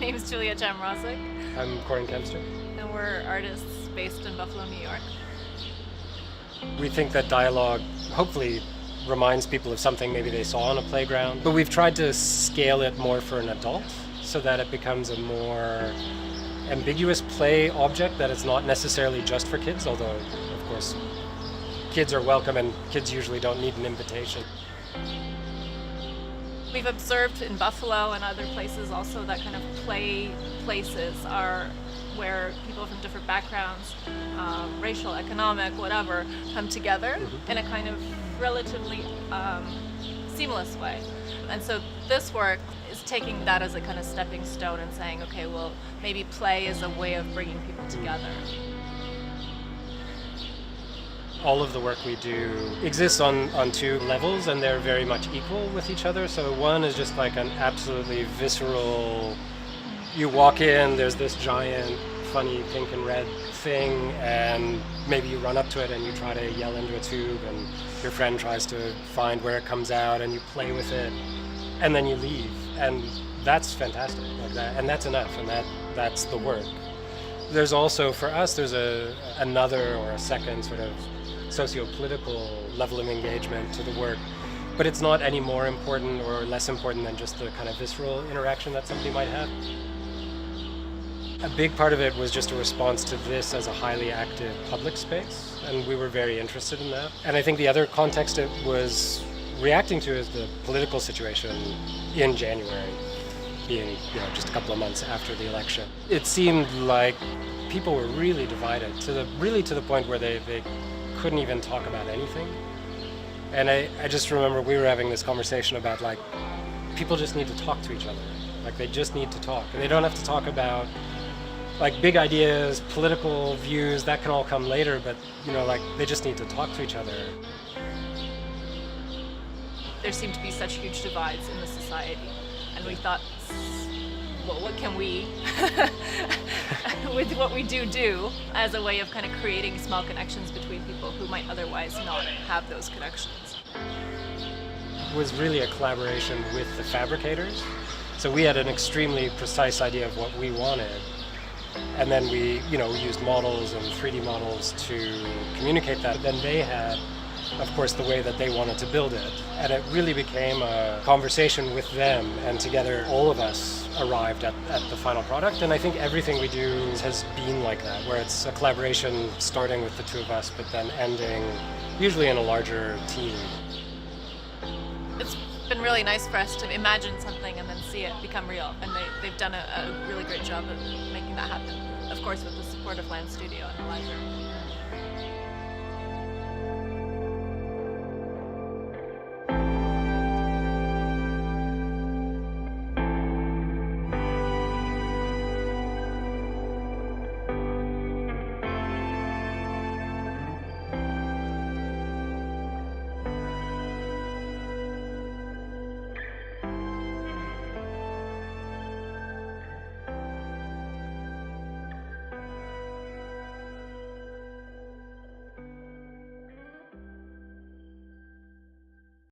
name's Julia Jamrozik, I'm Coryn Kempster. and we're artists based in Buffalo, New York. We think that dialogue hopefully reminds people of something maybe they saw on a playground, but we've tried to scale it more for an adult so that it becomes a more ambiguous play object that it's not necessarily just for kids, although of course kids are welcome and kids usually don't need an invitation. We've observed in Buffalo and other places also that kind of play places are where people from different backgrounds, racial, economic, whatever, come together in a kind of relatively seamless way. And so this work is taking that as a kind of stepping stone and saying, okay, well, maybe play is a way of bringing people together. All of the work we do exists on two levels, and they're very much equal with each other. So one is just like an absolutely visceral, you walk in, there's this giant funny pink and red thing, and maybe you run up to it and you try to yell into a tube, and your friend tries to find where it comes out, and you play with it, and then you leave, and that's fantastic, like that, and that's enough, and that's the work. There's also, for us, there's another or a second sort of socio-political level of engagement to the work, but it's not any more important or less important than just the kind of visceral interaction that somebody might have. A big part of it was just a response to this as a highly active public space, and we were very interested in that. And I think the other context it was reacting to is the political situation in January, being just a couple of months after the election. It seemed like people were really divided to the point where they couldn't even talk about anything. And I just remember we were having this conversation about, like, people just need to talk to each other. Like, they just need to talk. And they don't have to talk about, like, big ideas, political views, that can all come later, but, like, they just need to talk to each other. There seem to be such huge divides in the society, and we thought, well, what can we, with what we do, as a way of kind of creating small connections between people who might otherwise not have those connections. It was really a collaboration with the fabricators. So we had an extremely precise idea of what we wanted, and then we used models and 3D models to communicate that. Then they had, of course, the way that they wanted to build it. And it really became a conversation with them, and together all of us arrived at the final product. And I think everything we do has been like that, where it's a collaboration starting with the two of us, but then ending usually in a larger team. It's been really nice for us to imagine something and then see it become real. And they've done a really great job of making that happen, of course, with the support of Land Studio and the library.